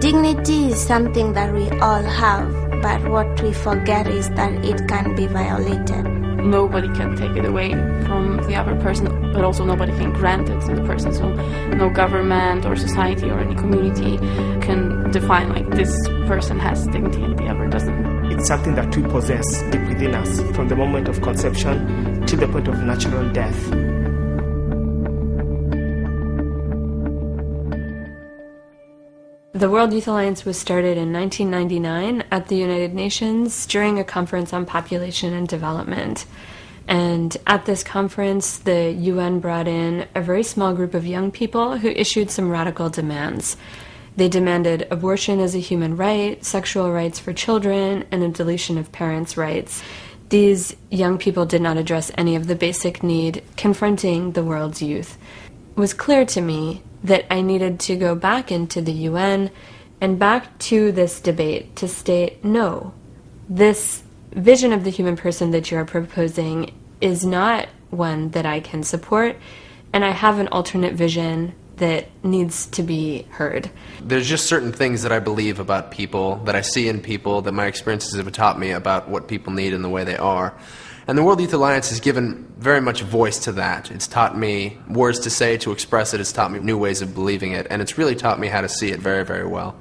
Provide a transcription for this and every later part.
Dignity is something that we all have, but what we forget is that it can be violated. Nobody can take it away from the other person, but also nobody can grant it to the person. So no government or society or any community can define like this person has dignity and the other doesn't. It's something that we possess deep within us from the moment of conception to the point of natural death. The World Youth Alliance was started in 1999 at the United Nations during a conference on population and development. And at this conference, the UN brought in a very small group of young people who issued some radical demands. They demanded abortion as a human right, sexual rights for children, and a deletion of parents' rights. These young people did not address any of the basic need confronting the world's youth. It was clear to me that I needed to go back into the UN and back to this debate to state, no, this vision of the human person that you are proposing is not one that I can support, and I have an alternate vision that needs to be heard. There's just certain things that I believe about people, that I see in people, that my experiences have taught me about what people need and the way they are. And the World Youth Alliance has given very much voice to that. It's taught me words to say, to express it. It's taught me new ways of believing it. And it's really taught me how to see it very, very well.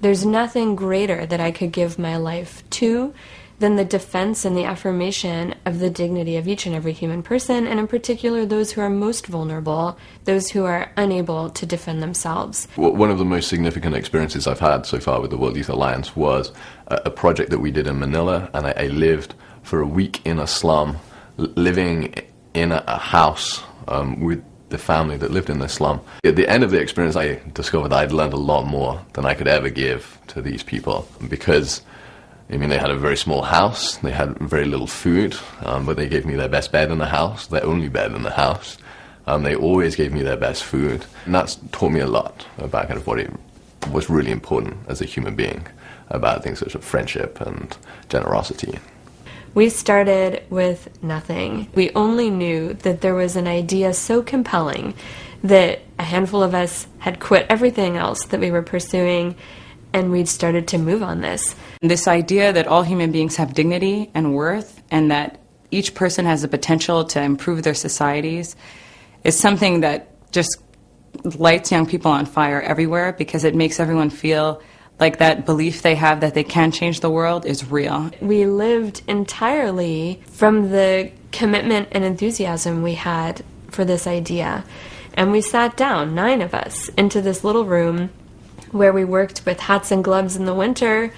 There's nothing greater that I could give my life to than the defense and the affirmation of the dignity of each and every human person, and in particular those who are most vulnerable, those who are unable to defend themselves. One of the most significant experiences I've had so far with the World Youth Alliance was a project that we did in Manila, and I lived for a week in a slum, living in a house with the family that lived in the slum. At the end of the experience, I discovered that I'd learned a lot more than I could ever give to these people, because I mean, they had a very small house, they had very little food, but they gave me their best bed in the house, their only bed in the house. They always gave me their best food, and that's taught me a lot about kind of what it was really important as a human being, about things such as friendship and generosity. We started with nothing. We only knew that there was an idea so compelling that a handful of us had quit everything else that we were pursuing, and we'd started to move on this. This idea that all human beings have dignity and worth, and that each person has the potential to improve their societies, is something that just lights young people on fire everywhere, because it makes everyone feel like that belief they have that they can change the world is real. We lived entirely from the commitment and enthusiasm we had for this idea. And we sat down, 9 of us, into this little room where we worked with hats and gloves in the winter,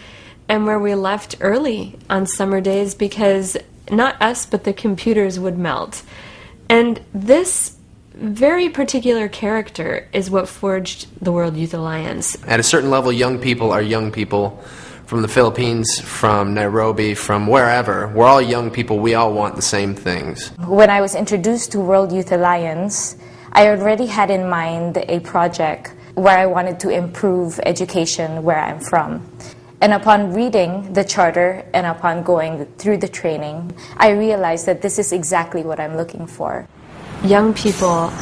and where we left early on summer days because not us, but the computers would melt. And this very particular character is what forged the World Youth Alliance. At a certain level, young people are young people from the Philippines, from Nairobi, from wherever. We're all young people. We all want the same things. When I was introduced to World Youth Alliance, I already had in mind a project where I wanted to improve education where I'm from. And upon reading the charter and upon going through the training, I realized that this is exactly what I'm looking for. Young people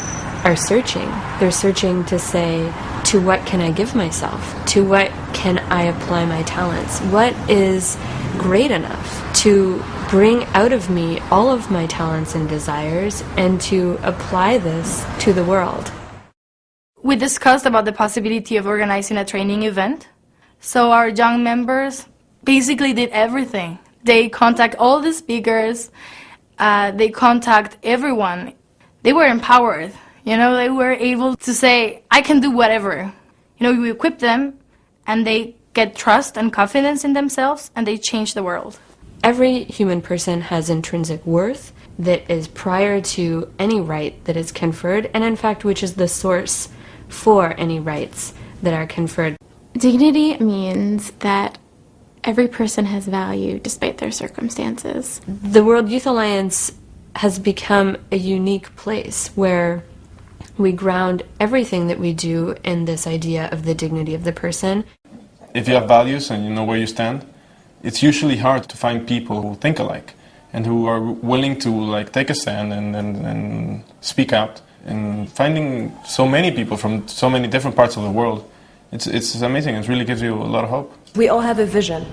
are searching. They're searching to say, to what can I give myself? To what can I apply my talents? What is great enough to bring out of me all of my talents and desires and to apply this to the world? We discussed about the possibility of organizing a training event. So our young members basically did everything. They contact all the speakers, they contact everyone. They were empowered, they were able to say, I can do whatever. We equip them, and they get trust and confidence in themselves, and they change the world. Every human person has intrinsic worth that is prior to any right that is conferred, and in fact, which is the source for any rights that are conferred. Dignity means that every person has value despite their circumstances. The World Youth Alliance has become a unique place where we ground everything that we do in this idea of the dignity of the person. If you have values and you know where you stand, it's usually hard to find people who think alike and who are willing to take a stand and speak out. And finding so many people from so many different parts of the world It's amazing. It really gives you a lot of hope. We all have a vision.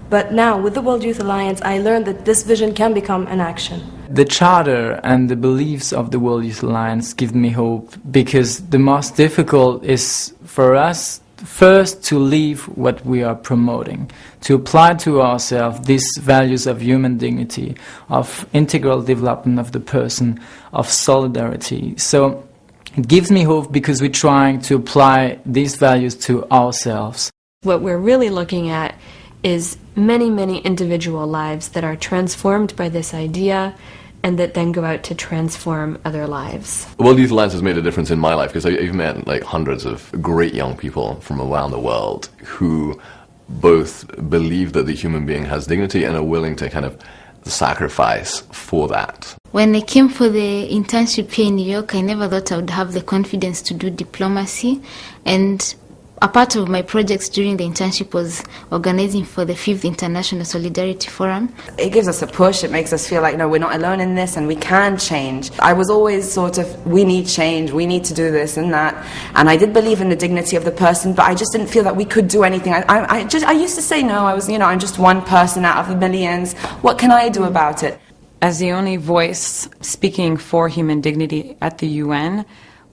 But now, with the World Youth Alliance, I learned that this vision can become an action. The charter and the beliefs of the World Youth Alliance give me hope, because the most difficult is for us first to live what we are promoting, to apply to ourselves these values of human dignity, of integral development of the person, of solidarity. So it gives me hope because we're trying to apply these values to ourselves. What we're really looking at is many, many individual lives that are transformed by this idea and that then go out to transform other lives. World Youth Alliance has made a difference in my life because I've met like hundreds of great young people from around the world who both believe that the human being has dignity and are willing to kind of sacrifice for that. When I came for the internship here in New York, I never thought I would have the confidence to do diplomacy, and a part of my projects during the internship was organizing for the 5th International Solidarity Forum. It gives us a push. It makes us feel like, no, we're not alone in this and we can change. I was always sort of, we need change, we need to do this and that. And I did believe in the dignity of the person, but I just didn't feel that we could do anything. I used to say no. I was, I'm just one person out of the millions. What can I do about it? As the only voice speaking for human dignity at the UN,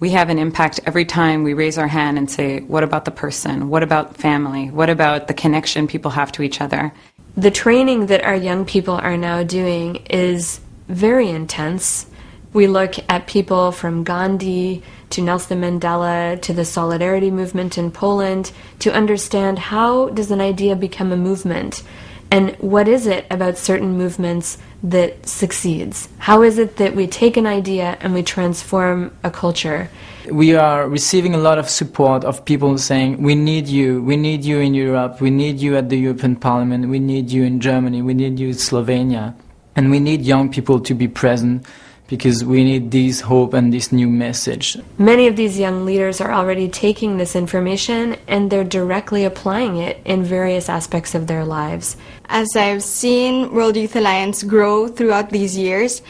we have an impact every time we raise our hand and say, what about the person? What about family? What about the connection people have to each other? The training that our young people are now doing is very intense. We look at people from Gandhi to Nelson Mandela to the Solidarity movement in Poland to understand how does an idea become a movement, and what is it about certain movements that succeeds? How is it that we take an idea and we transform a culture? We are receiving a lot of support of people saying, we need you in Europe, we need you at the European Parliament, we need you in Germany, we need you in Slovenia. And we need young people to be present because we need this hope and this new message. Many of these young leaders are already taking this information and they're directly applying it in various aspects of their lives. As I've seen World Youth Alliance grow throughout these years,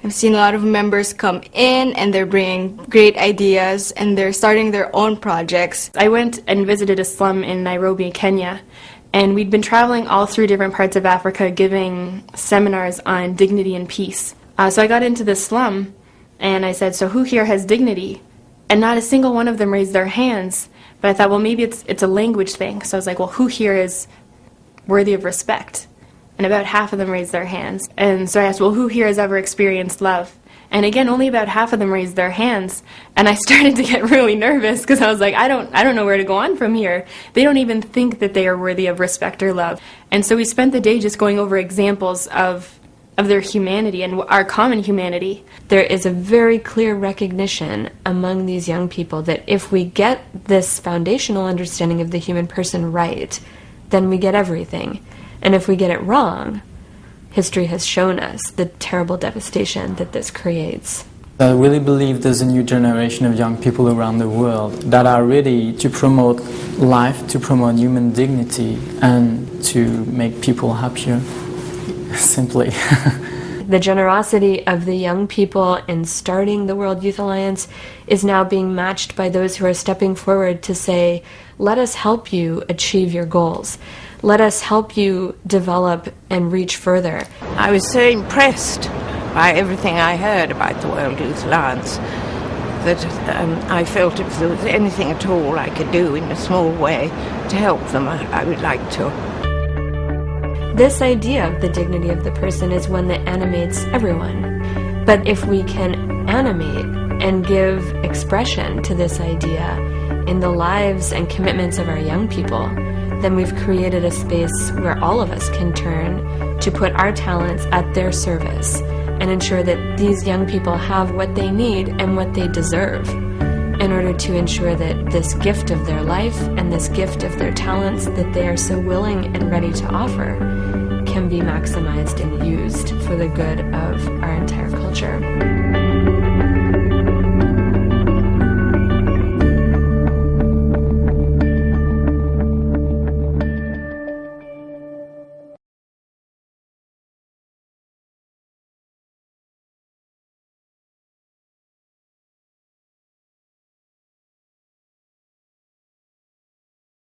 I've seen a lot of members come in and they're bringing great ideas and they're starting their own projects. I went and visited a slum in Nairobi, Kenya, and we'd been traveling all through different parts of Africa giving seminars on dignity and peace. So I got into this slum and I said, so who here has dignity? And not a single one of them raised their hands. But I thought, well, maybe it's a language thing. So I was like, well, who here is worthy of respect? And about half of them raised their hands. And so I asked, well, who here has ever experienced love? And again, only about half of them raised their hands. And I started to get really nervous because I was like, I don't know where to go on from here. They don't even think that they are worthy of respect or love. And so we spent the day just going over examples of their humanity and our common humanity. There is a very clear recognition among these young people that if we get this foundational understanding of the human person right, then we get everything. And if we get it wrong, history has shown us the terrible devastation that this creates. I really believe there's a new generation of young people around the world that are ready to promote life, to promote human dignity, and to make people happier. Simply. The generosity of the young people in starting the World Youth Alliance is now being matched by those who are stepping forward to say, let us help you achieve your goals. Let us help you develop and reach further. I was so impressed by everything I heard about the World Youth Alliance that I felt if there was anything at all I could do in a small way to help them, I would like to. This idea of the dignity of the person is one that animates everyone. But if we can animate and give expression to this idea in the lives and commitments of our young people, then we've created a space where all of us can turn to put our talents at their service and ensure that these young people have what they need and what they deserve in order to ensure that this gift of their life and this gift of their talents that they are so willing and ready to offer can be maximized and used for the good of our entire culture.